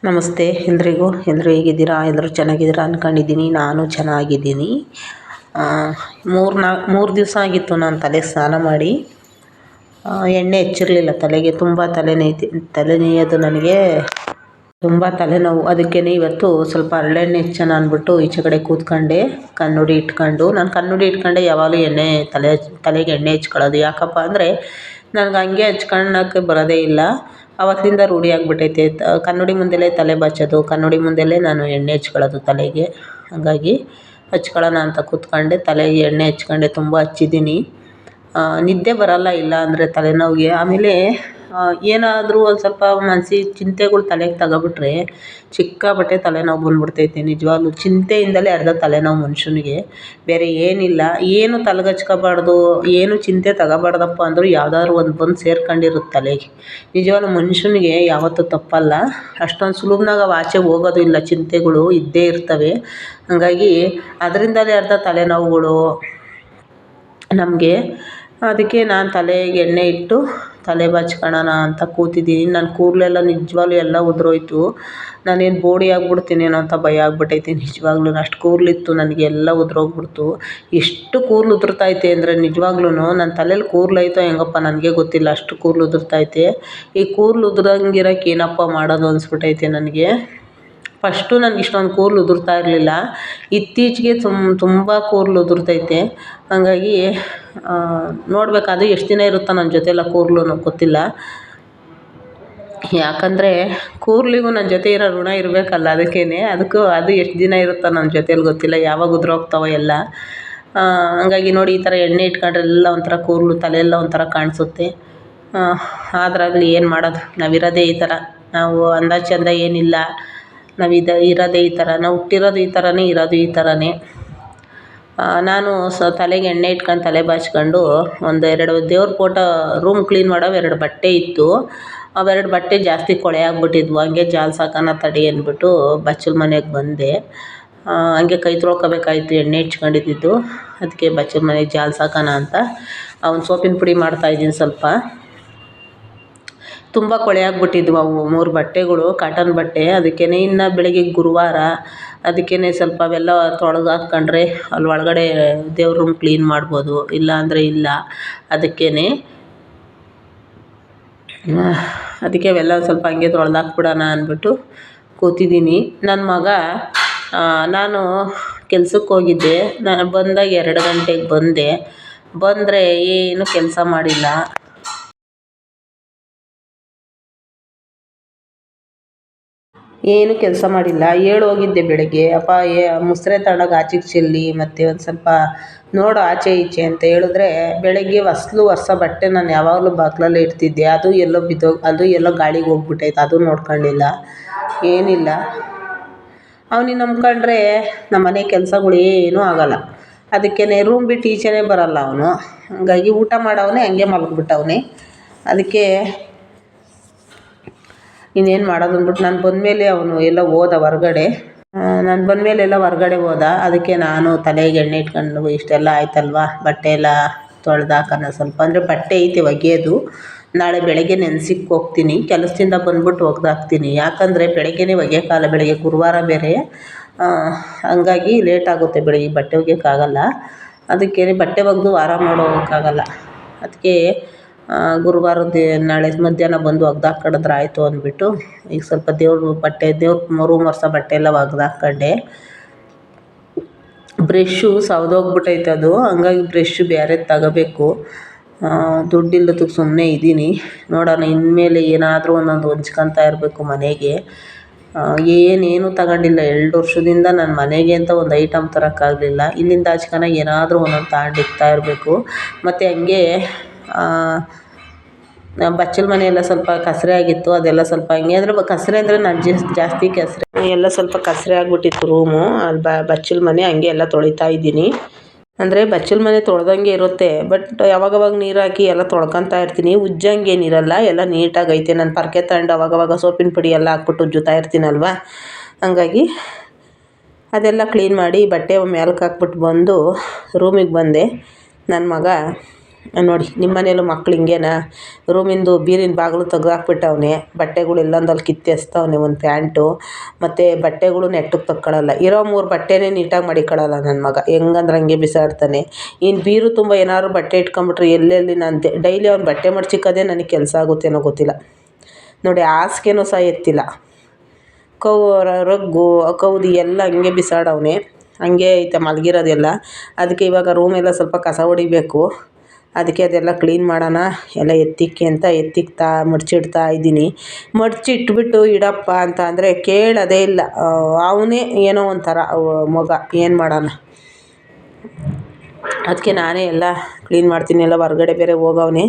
ನಮಸ್ತೆ ಎಲ್ರಿಗೂ. ಎಲ್ಲರೂ ಹೇಗಿದ್ದೀರಾ? ಎಲ್ಲರೂ ಚೆನ್ನಾಗಿದ್ದೀರಾ ಅಂದ್ಕೊಂಡಿದ್ದೀನಿ. ನಾನು ಚೆನ್ನಾಗಿದ್ದೀನಿ. 3 ದಿವಸ ಆಗಿತ್ತು ನಾನು ತಲೆಗೆ ಸ್ನಾನ ಮಾಡಿ. ಎಣ್ಣೆ ಹಚ್ಚಿರಲಿಲ್ಲ ತಲೆಗೆ. ತುಂಬ ತಲೆನೋಯೋದು ನನಗೆ, ತುಂಬ ತಲೆನೋವು. ಅದಕ್ಕೇ ಇವತ್ತು ಸ್ವಲ್ಪ ಹರಳೆಣ್ಣೆ ಹಚ್ಚೋಣ ಅಂದ್ಬಿಟ್ಟು ಈಚೆ ಕಡೆ ಕೂತ್ಕೊಂಡೆ ಕಣ್ಣುಡಿ ಇಟ್ಕೊಂಡು. ನಾನು ಕಣ್ಣುಡಿ ಇಟ್ಕೊಂಡೆ ಯಾವಾಗಲೂ ತಲೆಗೆ ಎಣ್ಣೆ ಹಚ್ಕೊಳ್ಳೋದು. ಯಾಕಪ್ಪ ಅಂದರೆ ನನಗೆ ಹಂಗೆ ಹಚ್ಕೊಳ್ಳೋಕ್ಕೆ ಬರೋದೇ ಇಲ್ಲ. ಆವತ್ತಿಂದ ರೂಢಿ ಆಗಿಬಿಟ್ಟೈತೆ. ಕನ್ನಡಿ ಮುಂದೆಲೇ ತಲೆ ಬಾಚೋದು, ಕನ್ನಡಿ ಮುಂದೆಲೇ ನಾನು ಎಣ್ಣೆ ಹಚ್ಕೊಳ್ಳೋದು ತಲೆಗೆ. ಹಾಗಾಗಿ ಹಚ್ಕೊಳ್ಳೋಣ ಅಂತ ಕೂತ್ಕೊಂಡೆ. ತಲೆಗೆ ಎಣ್ಣೆ ಹಚ್ಕೊಂಡೆ, ತುಂಬ ಹಚ್ಚಿದ್ದೀನಿ. ನಿದ್ದೆ ಬರೋಲ್ಲ ಇಲ್ಲ ಅಂದರೆ ತಲೆನೋವಿಗೆ. ಆಮೇಲೆ ಏನಾದರೂ ಒಂದು ಸ್ವಲ್ಪ ಮನಸ್ಸಿಗೆ ಚಿಂತೆಗಳು ತಲೆಗೆ ತಗೊಬಿಟ್ರೆ ಸಿಕ್ಕಾಪಟ್ಟೆ ತಲೆನೋವು ಬಂದ್ಬಿಡ್ತೈತೆ. ನಿಜವಾಗ್ಲೂ ಚಿಂತೆಯಿಂದಲೇ ಅರ್ಧ ತಲೆನೋವು ಮನುಷ್ಯನಿಗೆ, ಬೇರೆ ಏನಿಲ್ಲ. ಏನು ತಲೆಗೆ ಹಚ್ಕೋಬಾರ್ದು, ಏನು ಚಿಂತೆ ತಗೋಬಾರ್ದಪ್ಪ ಅಂದರೂ ಯಾವುದಾದ್ರು ಒಂದು ಬಂದು ಸೇರ್ಕೊಂಡಿರುತ್ತೆ ತಲೆಗೆ. ನಿಜವಾಗ್ಲೂ ಮನುಷ್ಯನಿಗೆ ಯಾವತ್ತೂ ತಪ್ಪಲ್ಲ. ಅಷ್ಟೊಂದು ಸುಲಭನಾಗ ಅವು ಆಚೆ ಹೋಗೋದು ಇಲ್ಲ. ಚಿಂತೆಗಳು ಇದ್ದೇ ಇರ್ತವೆ. ಹಾಗಾಗಿ ಅದರಿಂದಲೇ ಅರ್ಧ ತಲೆನೋವುಗಳು ನಮಗೆ. ಅದಕ್ಕೆ ನಾನು ತಲೆಗೆ ಎಣ್ಣೆ ಇಟ್ಟು ತಲೆ ಬಾಚ್ಕೊಳ್ಳೋಣ ಅಂತ ಕೂತಿದ್ದೀನಿ. ನನ್ನ ಕೂದಲೆಲ್ಲ ನಿಜವಾಗ್ಲೂ ಎಲ್ಲ ಉದುರೋಯ್ತು. ನಾನೇನು ಬೋಡಿ ಆಗಿಬಿಡ್ತೀನೇನೋ ಅಂತ ಭಯ ಆಗ್ಬಿಟ್ಟೈತೆ. ನಿಜವಾಗ್ಲೂ ಅಷ್ಟು ಕೂದಲಿತ್ತು ನನಗೆ, ಎಲ್ಲ ಉದುರೋಗ್ಬಿಡ್ತು. ಎಷ್ಟು ಕೂದಲು ಉದುರ್ತೈತೆ ಅಂದರೆ ನಿಜವಾಗ್ಲೂ ನನ್ನ ತಲೆಯಲ್ಲಿ ಕೂದಲೈತೋ ಹೆಂಗಪ್ಪ ನನಗೆ ಗೊತ್ತಿಲ್ಲ, ಅಷ್ಟು ಕೂದಲು ಉದುರ್ತೈತೆ. ಈ ಕೂದಲು ಉದುರಂಗಿರೋಕೆ ಏನಪ್ಪ ಮಾಡೋದು ಅನಿಸ್ಬಿಟ್ಟೈತೆ ನನಗೆ. ಫಸ್ಟು ನನಗೆ ಇಷ್ಟೊಂದು ಕೂದಲು ಉದುರ್ತಾ ಇರಲಿಲ್ಲ. ಇತ್ತೀಚೆಗೆ ತುಂಬ ಕೂದಲು ಉದುರ್ತೈತೆ. ಹಾಗಾಗಿ ನೋಡಬೇಕಾದ್ರೆ ಎಷ್ಟು ದಿನ ಇರುತ್ತೋ ನನ್ನ ಜೊತೆಲ್ಲ ಕೂದಲು ಗೊತ್ತಿಲ್ಲ. ಯಾಕಂದರೆ ಕೂದಲಿಗೂ ನನ್ನ ಜೊತೆ ಇರೋ ಋಣ ಇರಬೇಕಲ್ಲ, ಅದಕ್ಕೂ ಅದು ಎಷ್ಟು ದಿನ ಇರುತ್ತೋ ನನ್ನ ಜೊತೆಲಿ ಗೊತ್ತಿಲ್ಲ. ಯಾವಾಗ ಉದುರೋಗ್ತಾವೋ ಎಲ್ಲ. ಹಾಗಾಗಿ ನೋಡಿ, ಈ ಥರ ಎಣ್ಣೆ ಇಟ್ಕೊಂಡ್ರೆ ಎಲ್ಲ ಒಂಥರ ಕೂದಲು ತಲೆಯೆಲ್ಲ ಒಂಥರ ಕಾಣಿಸುತ್ತೆ. ಆದ್ರಾಗಲಿ ಏನು ಮಾಡೋದು, ನಾವಿರೋದೇ ಈ ಥರ. ನಾವು ಅಂದ ಚಂದ ಏನಿಲ್ಲ. ನಾವು ಇರೋದೇ ಈ ಥರ. ನಾವು ಹುಟ್ಟಿರೋದು ಈ ಥರನೇ, ಇರೋದು ಈ ಥರನೇ. ನಾನು ತಲೆಗೆ ಎಣ್ಣೆ ಇಟ್ಕೊಂಡು ತಲೆ ಬಾಚ್ಕೊಂಡು 1-2 ದೇವ್ರ ಫೋಟೋ ರೂಮ್ ಕ್ಲೀನ್ ಮಾಡೋ 2 ಬಟ್ಟೆ ಇತ್ತು. ಅವೆರಡು ಬಟ್ಟೆ ಜಾಸ್ತಿ ಕೊಳೆ ಆಗಿಬಿಟ್ಟಿದ್ವು. ಹಂಗೆ ಜಾಲ್ಸಾಕೋಣ ತಡಿ ಅಂದ್ಬಿಟ್ಟು ಬಚ್ಚಲ ಮನೆಗೆ ಬಂದೆ. ಹಂಗೆ ಕೈ ತೊಳ್ಕೊಬೇಕಾಯ್ತು ಎಣ್ಣೆ ಹಚ್ಕೊಂಡಿದ್ದು. ಅದಕ್ಕೆ ಬಚ್ಚಲ ಮನೆಗೆ ಜಾಲ್ಸಾಕೋಣ ಅಂತ ಸೋಪಿನ ಪುಡಿ ಮಾಡ್ತಾಯಿದ್ದೀನಿ. ಸ್ವಲ್ಪ ತುಂಬ ಕೊಳೆ ಆಗಿಬಿಟ್ಟಿದ್ವು ಅವು 3 ಬಟ್ಟೆಗಳು, ಕಾಟನ್ ಬಟ್ಟೆ. ಅದಕ್ಕೇ ಇನ್ನು ಬೆಳಗ್ಗೆ ಗುರುವಾರ, ಅದಕ್ಕೇ ಸ್ವಲ್ಪ ಅವೆಲ್ಲ ತೊಳೆದು ಹಾಕ್ಕೊಂಡ್ರೆ ಅಲ್ಲಿ ಒಳಗಡೆ ದೇವ್ರ ರೂಮ್ ಕ್ಲೀನ್ ಮಾಡ್ಬೋದು, ಇಲ್ಲ ಅಂದರೆ ಇಲ್ಲ. ಅದಕ್ಕೆ ಅವೆಲ್ಲ ಸ್ವಲ್ಪ ಹಂಗೆ ತೊಳೆದು ಹಾಕ್ಬಿಡೋಣ ಅಂದ್ಬಿಟ್ಟು ಕೂತಿದ್ದೀನಿ. ನನ್ನ ಮಗ, ನಾನು ಕೆಲ್ಸಕ್ಕೆ ಹೋಗಿದ್ದೆ. ನಾನು ಬಂದಾಗ 2 ಗಂಟೆಗೆ ಬಂದರೆ ಏನು ಕೆಲಸ ಮಾಡಿಲ್ಲ. ಏನು ಕೆಲಸ ಮಾಡಿಲ್ಲ. ಹೋಗಿದ್ದೆ ಬೆಳಗ್ಗೆ. ಅಪ್ಪ ಮುಸ್ರೆ ತಗೊಂಡೋಗಿ ಆಚೆಗೆ ಚೆಲ್ಲಿ ಮತ್ತು ಒಂದು ಸ್ವಲ್ಪ ನೋಡು ಆಚೆ ಈಚೆ ಅಂತ ಹೇಳಿದ್ರೆ, ಬೆಳಗ್ಗೆ ಹೊಸ ಬಟ್ಟೆ ನಾನು ಯಾವಾಗಲೂ ಬಾಗಿಲಲ್ಲೇ ಇಡ್ತಿದ್ದೆ. ಅದು ಎಲ್ಲೋ ಗಾಳಿಗೆ ಹೋಗ್ಬಿಟ್ಟೈತೆ. ಅದು ನೋಡ್ಕೊಂಡಿಲ್ಲ, ಏನಿಲ್ಲ. ಅವನಿಗೆ ನಂಬ್ಕೊಂಡ್ರೆ ನಮ್ಮ ಮನೆ ಕೆಲಸಗಳು ಏನೂ ಆಗೋಲ್ಲ. ಅದಕ್ಕೇ ರೂಮ್ ಬಿಟ್ಟು ಈಚೆನೇ ಬರೋಲ್ಲ ಅವನು. ಹಾಗಾಗಿ ಊಟ ಮಾಡವನೇ ಹಂಗೆ ಮಲಗಿಬಿಟ್ಟವನೇ. ಅದಕ್ಕೆ ಇನ್ನೇನು ಮಾಡೋದು ಅಂದ್ಬಿಟ್ಟು ನಾನು ಬಂದಮೇಲೆ ಅವನು ಎಲ್ಲ ಹೋದ ಹೊರಗಡೆ. ಹೋದ. ಅದಕ್ಕೆ ನಾನು ತಲೆಗೆ ಎಣ್ಣೆ ಇಟ್ಕೊಂಡು ಇಷ್ಟೆಲ್ಲ ಆಯ್ತಲ್ವ, ಬಟ್ಟೆ ಎಲ್ಲ ತೊಳೆದಾಕೋಣ ಸ್ವಲ್ಪ. ಅಂದರೆ ಬಟ್ಟೆ ಐತೆ ಒಗೆಯೋದು. ನಾಳೆ ಬೆಳಗ್ಗೆ ನೆನೆಸಿಕ್ಕೆ ಹೋಗ್ತೀನಿ. ಕೆಲಸದಿಂದ ಬಂದ್ಬಿಟ್ಟು ಒಗೆದಾಕ್ತೀನಿ. ಯಾಕಂದರೆ ಬೆಳಗ್ಗೆನೇ ಒಗೆಯೋಕ್ಕಾಗಲ್ಲ, ಬೆಳಗ್ಗೆ ಗುರುವಾರ ಬೇರೆ. ಹಂಗಾಗಿ ಲೇಟ್ ಆಗುತ್ತೆ ಬೆಳಗ್ಗೆ, ಬಟ್ಟೆ ಒಗೆಯೋಕ್ಕಾಗಲ್ಲ. ಅದಕ್ಕೆ ಬಟ್ಟೆ ಒಗೆದು ವಾರ ಮಾಡೋಕ್ಕಾಗಲ್ಲ. ಅದಕ್ಕೆ ಗುರುವಾರದ್ದು ನಾಳೆ ಮಧ್ಯಾಹ್ನ ಬಂದು ಒಗೆದಾಕಿದ್ರೆ ಆಯಿತು ಅಂದ್ಬಿಟ್ಟು ಈಗ ಸ್ವಲ್ಪ ದೇವ್ರ ರೂಮ್ ಒರೆಸೋ ಬಟ್ಟೆ ಎಲ್ಲ ಒಗೆದಾಕೊಂಡೆ. ಬ್ರಷ್ಷು ಸವ್ದೋಗ್ಬಿಟ್ಟೈತೆ ಅದು. ಹಂಗಾಗಿ ಬ್ರಷ್ಷು ಬೇರೆ ತಗೋಬೇಕು. ದುಡ್ಡಿಲ್ಲದಕ್ಕೆ ಸುಮ್ಮನೆ ಇದ್ದೀನಿ. ನೋಡೋಣ ಇನ್ಮೇಲೆ ಏನಾದರೂ ಒಂದೊಂದು ಹೊಂಚ್ಕೊತಾ ಇರಬೇಕು ಮನೆಗೆ. ಏನೇನು ತಗೊಂಡಿಲ್ಲ 2 ವರ್ಷದಿಂದ ನಾನು ಮನೆಗೆ ಅಂತ ಒಂದು ಐಟಮ್ ತರೋಕ್ಕಾಗಲಿಲ್ಲ. ಇಲ್ಲಿಂದ ಆಚ್ಕನ ಏನಾದರೂ ಒಂದೊಂದು ತಗೊಂಡಿಕ್ತಾ ಇರಬೇಕು. ಮತ್ತು ಹಂಗೆ ಬಚ್ಚಲ ಮನೆಯೆಲ್ಲ ಸ್ವಲ್ಪ ಕಸರೆ ಆಗಿತ್ತು. ಅದೆಲ್ಲ ಸ್ವಲ್ಪ ಹಂಗೆ ಅಂದರೆ ಕಸರೆ ಅಂದರೆ ನಾನು ಜಾಸ್ತಿ ಕೆಸರೆ ಎಲ್ಲ ಸ್ವಲ್ಪ ಕಸರೆ ಆಗಿಬಿಟ್ಟಿತ್ತು ರೂಮು. ಅಲ್ಲಿ ಬಚ್ಚಲ ಮನೆ ಹಂಗೆ ಎಲ್ಲ ತೊಳಿತಾ ಇದ್ದೀನಿ. ಅಂದರೆ ಬಚ್ಚಲ ಮನೆ ತೊಳೆದಂಗೆ ಇರುತ್ತೆ, ಬಟ್ ಯಾವಾಗವಾಗ ನೀರು ಹಾಕಿ ಎಲ್ಲ ತೊಳ್ಕೊತಾ ಇರ್ತೀನಿ. ಉಜ್ಜಂಗೇನಿರಲ್ಲ, ಎಲ್ಲ ನೀಟಾಗೈತೆ. ನಾನು ಪರ್ಕೆ ತಗೊಂಡು ಅವಾಗವಾಗ ಸೋಪಿನ ಪುಡಿ ಎಲ್ಲ ಹಾಕ್ಬಿಟ್ಟು ಉಜ್ಜುತ್ತಾ ಇರ್ತೀನಲ್ವ. ಹಂಗಾಗಿ ಅದೆಲ್ಲ ಕ್ಲೀನ್ ಮಾಡಿ ಬಟ್ಟೆ ಮೇಲಕ್ಕೆ ಹಾಕ್ಬಿಟ್ಟು ಬಂದು ರೂಮಿಗೆ ಬಂದೆ. ನನ್ನ ಮಗ ನೋಡಿ ನಿಮ್ಮ ಮನೇಲೂ ಮಕ್ಳು ಹಿಂಗೇನಾ ರೂಮಿಂದು ಬೀರಿನ ಬಾಗಿಲು ತೆಗ್ದಾಕ್ಬಿಟ್ಟವನೆ, ಬಟ್ಟೆಗಳು ಎಲ್ಲಂದಲ್ಲಿ ಕಿತ್ತೆಸ್ತವನೆ, ಒಂದು ಪ್ಯಾಂಟು ಮತ್ತು ಬಟ್ಟೆಗಳು ನೆಟ್ಟಗೆ ತಕ್ಕೊಳ್ಳಲ್ಲ, ಇರೋ 3 ಬಟ್ಟೆನೇ ನೀಟಾಗಿ ಮಡಿಕೊಳ್ಳಲ್ಲ ನನ್ನ ಮಗ, ಹೆಂಗಂದ್ರೆ ಹಂಗೆ ಬಿಸಾಡ್ತಾನೆ. ಇನ್ನು ಬೀರು ತುಂಬ ಏನಾದ್ರು ಬಟ್ಟೆ ಇಟ್ಕೊಂಬಿಟ್ರೆ ಎಲ್ಲೆಲ್ಲಿ ನಾನು ಡೈಲಿ ಅವ್ನು ಬಟ್ಟೆ ಮಡ್ಚಿಕ್ಕೋದೇ ನನಗೆ ಕೆಲಸ ಆಗುತ್ತೇನೋ ಗೊತ್ತಿಲ್ಲ. ನೋಡಿ ಹಾಸಿಗೆನೂ ಸಹ ಎತ್ತಿಲ್ಲ, ರಗ್ಗು ಕೌದಿ ಎಲ್ಲ ಹಂಗೆ ಬಿಸಾಡವನೆ, ಹಂಗೆ ಐತೆ ಮಲಗಿರೋದೆಲ್ಲ. ಅದಕ್ಕೆ ಇವಾಗ ರೂಮೆಲ್ಲ ಸ್ವಲ್ಪ ಕಸ ಹೊಡಿಬೇಕು, ಅದಕ್ಕೆ ಅದೆಲ್ಲ ಕ್ಲೀನ್ ಮಾಡೋಣ, ಎಲ್ಲ ಎತ್ತಿಕ್ಕಿ ಅಂತ ಎತ್ತಿಕ್ತಾ ಮಡ್ಚಿಡ್ತಾ ಇದ್ದೀನಿ. ಮಡ್ಚಿಟ್ಬಿಟ್ಟು ಇಡಪ್ಪ ಅಂತ ಅಂದರೆ ಕೇಳೋದೇ ಇಲ್ಲ, ಅವನೇ ಏನೋ ಒಂಥರ ಮಗ, ಏನು ಮಾಡೋಣ. ಅದಕ್ಕೆ ನಾನೇ ಎಲ್ಲ ಕ್ಲೀನ್ ಮಾಡ್ತೀನಿ. ಎಲ್ಲ ಹೊರ್ಗಡೆ ಬೇರೆ ಹೋಗವನೆ,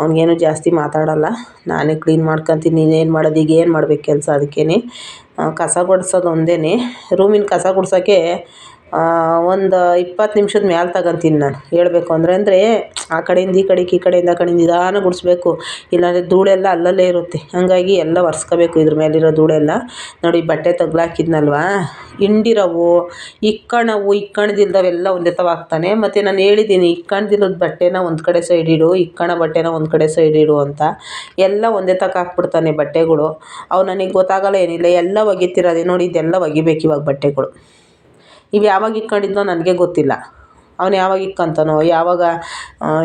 ಅವ್ನಿಗೇನು ಜಾಸ್ತಿ ಮಾತಾಡೋಲ್ಲ, ನಾನೇ ಕ್ಲೀನ್ ಮಾಡ್ಕೊತೀನಿ. ನೀನೇನು ಮಾಡೋದು, ಈಗ ಏನು ಮಾಡ್ಬೇಕು ಕೆಲಸ? ಅದಕ್ಕೇ ಕಸ ಗುಡಿಸೋದು ಒಂದೇ. ರೂಮಿನ ಕಸ ಗುಡ್ಸೋಕ್ಕೆ ಒಂದು 20 ನಿಮಿಷದ ಮೇಲೆ ತಗೊತೀನಿ ನಾನು, ಹೇಳಬೇಕು ಅಂದರೆ ಆ ಕಡೆಯಿಂದ ಈ ಕಡೆಗೆ, ಈ ಕಡೆಯಿಂದ ಆ ಕಡೆಯಿಂದ ನಿಧಾನ ಗುಡಿಸ್ಬೇಕು, ಇಲ್ಲಾಂದರೆ ಧೂಳೆಲ್ಲ ಅಲ್ಲಲ್ಲೇ ಇರುತ್ತೆ. ಹಾಗಾಗಿ ಎಲ್ಲ ಒರೆಸ್ಕೋಬೇಕು ಇದ್ರ ಮೇಲಿರೋ ಧೂಳೆಲ್ಲ. ನೋಡಿ ಬಟ್ಟೆ ತಗ್ಲಾಕಿದ್ನಲ್ವ, ಹಿಂಡಿರೋವು ಇಕ್ಕಣದಿಲ್ದವೆಲ್ಲ ಒಂದೇ ತವ ಹಾಕ್ತಾನೆ. ಮತ್ತು ನಾನು ಹೇಳಿದ್ದೀನಿ, ಇಕ್ಕಣದಿಲ್ಲದ ಬಟ್ಟೆನ ಒಂದು ಕಡೆ ಸೈಡ್ ಇಡು, ಇಕ್ಕಣ ಬಟ್ಟೆನ ಒಂದು ಕಡೆ ಸೈಡ್ ಇಡು ಅಂತ. ಎಲ್ಲ ಒಂದೇ ತಕ್ಕ ಹಾಕ್ಬಿಡ್ತಾನೆ ಬಟ್ಟೆಗಳು. ಅವು ನನಗೆ ಗೊತ್ತಾಗಲ್ಲ, ಏನಿಲ್ಲ, ಎಲ್ಲ ಒಗಿತಿರೋದೆ. ನೋಡಿ ಇದೆಲ್ಲ ಒಗಿಬೇಕು ಇವಾಗ ಬಟ್ಟೆಗಳು. ಇವು ಯಾವಾಗ ಇಕ್ಕೊಂಡಿದ್ನೋ ನನಗೆ ಗೊತ್ತಿಲ್ಲ, ಅವನು ಯಾವಾಗ ಇಕ್ಕಂತಾನೋ ಯಾವಾಗ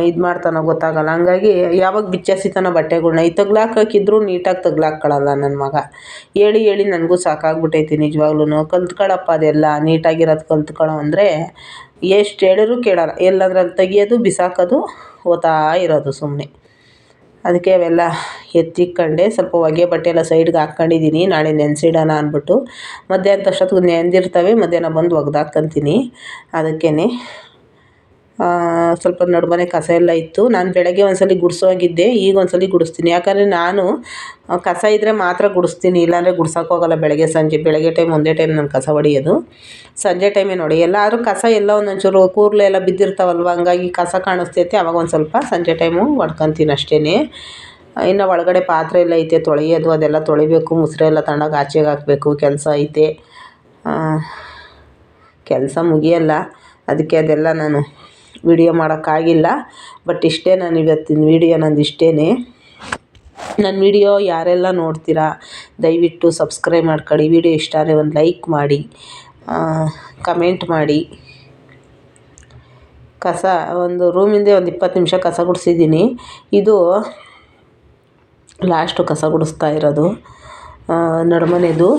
ಇದು ಮಾಡ್ತಾನೋ ಗೊತ್ತಾಗಲ್ಲ. ಹಂಗಾಗಿ ಯಾವಾಗ ಬಿಚ್ಚೆಸಿತಾನೋ ಬಟ್ಟೆಗಳ್ನ, ಈ ತಗ್ಲಾಕಿದ್ರು ನೀಟಾಗಿ ತಗ್ಲಾಕೊಳ್ಳಲ್ಲ ನನ್ನ ಮಗ. ಹೇಳಿ ನನಗೂ ಸಾಕಾಗ್ಬಿಟ್ಟೈತಿ ನಿಜವಾಗ್ಲೂ. ಕಲ್ತ್ಕೊಳ್ಳಪ್ಪ ಅದೆಲ್ಲ ನೀಟಾಗಿರೋದು ಕಲ್ತ್ಕೊಳ್ಳೋ ಅಂದರೆ ಎಷ್ಟು ಹೇಳಿದ್ರು ಕೇಳೋಲ್ಲ, ಎಲ್ಲಂದ್ರಲ್ಲಿ ತೆಗಿಯೋದು ಬಿಸಾಕೋದು, ಓದ್ತಾ ಇರೋದು ಸುಮ್ಮನೆ. ಅದಕ್ಕೆ ಅವೆಲ್ಲ ಎತ್ತಿಕ್ಕೊಂಡೆ, ಸ್ವಲ್ಪ ಹೊಗೆ ಬಟ್ಟೆ ಎಲ್ಲ ಸೈಡ್ಗೆ ಹಾಕ್ಕೊಂಡಿದ್ದೀನಿ, ನಾಳೆ ನೆನೆಸಿಡೋಣ ಅಂದ್ಬಿಟ್ಟು. ಮಧ್ಯಾಹ್ನದಷ್ಟೊತ್ತಿಗೆ ನೆಂದಿರ್ತವೆ, ಮಧ್ಯಾಹ್ನ ಬಂದು ಒಗ್ದಾಕ್ಕೊಂತೀನಿ. ಅದಕ್ಕೇ ಸ್ವಲ್ಪ ನಡುಮನೆ ಕಸ ಎಲ್ಲ ಇತ್ತು, ನಾನು ಬೆಳಗ್ಗೆ ಒಂದ್ಸಲ ಗುಡಿಸೋಗಿದ್ದೆ, ಈಗ ಒಂದ್ಸಲ ಗುಡಿಸ್ತೀನಿ. ಯಾಕಂದರೆ ನಾನು ಕಸ ಇದ್ದರೆ ಮಾತ್ರ ಗುಡಿಸ್ತೀನಿ, ಇಲ್ಲಾಂದರೆ ಗುಡ್ಸೋಕೆ ಹೋಗಲ್ಲ. ಬೆಳಗ್ಗೆ ಟೈಮ್ ಒಂದೇ ಟೈಮ್ ನಾನು ಕಸ ಹೊಡಿಯೋದು, ಸಂಜೆ ಟೈಮೇ ನೋಡಿ. ಎಲ್ಲಾದರೂ ಕಸ ಎಲ್ಲ ಒಂದೊಂಚೂರು ಕೂರ್ಲೆ ಎಲ್ಲ ಬಿದ್ದಿರ್ತಾವಲ್ವ, ಹಂಗಾಗಿ ಕಸ ಕಾಣಿಸ್ತೈತೆ, ಆವಾಗ ಒಂದು ಸ್ವಲ್ಪ ಸಂಜೆ ಟೈಮು ಹೊಡ್ಕೊತೀನಿ ಅಷ್ಟೇ. ಇನ್ನು ಒಳಗಡೆ ಪಾತ್ರೆ ಎಲ್ಲ ಐತೆ ತೊಳೆಯೋದು, ಅದೆಲ್ಲ ತೊಳಿಬೇಕು. ಮುಸ್ರೆ ಎಲ್ಲ ತಗೊಂಡೋಗಿ ಆಚೆಗೆ ಹಾಕಬೇಕು, ಕೆಲಸ ಐತೆ, ಕೆಲಸ ಮುಗಿಯಲ್ಲ. ಅದಕ್ಕೆ ಅದೆಲ್ಲ ನಾನು ವಿಡಿಯೋ ಮಾಡೋಕ್ಕಾಗಿಲ್ಲ. ಬಟ್ ಇಷ್ಟೇ ನಾನು ಇವತ್ತಿನ ವಿಡಿಯೋ, ನಂದು ಇಷ್ಟೇ. ನನ್ನ ವಿಡಿಯೋ ಯಾರೆಲ್ಲ ನೋಡ್ತೀರಾ ದಯವಿಟ್ಟು ಸಬ್ಸ್ಕ್ರೈಬ್ ಮಾಡ್ಕೊಳ್ಳಿ. ವಿಡಿಯೋ ಇಷ್ಟ ಆದರೆ ಒಂದು ಲೈಕ್ ಮಾಡಿ, ಕಮೆಂಟ್ ಮಾಡಿ. ಕಸ ಒಂದು ರೂಮಿಂದೇ ಒಂದು 20 ನಿಮಿಷ ಕಸ ಗುಡಿಸಿದ್ದೀನಿ. ಇದು ಲಾಸ್ಟು ಕಸ ಗುಡಿಸ್ತಾ ಇರೋದು ನಡುಮನೆದು.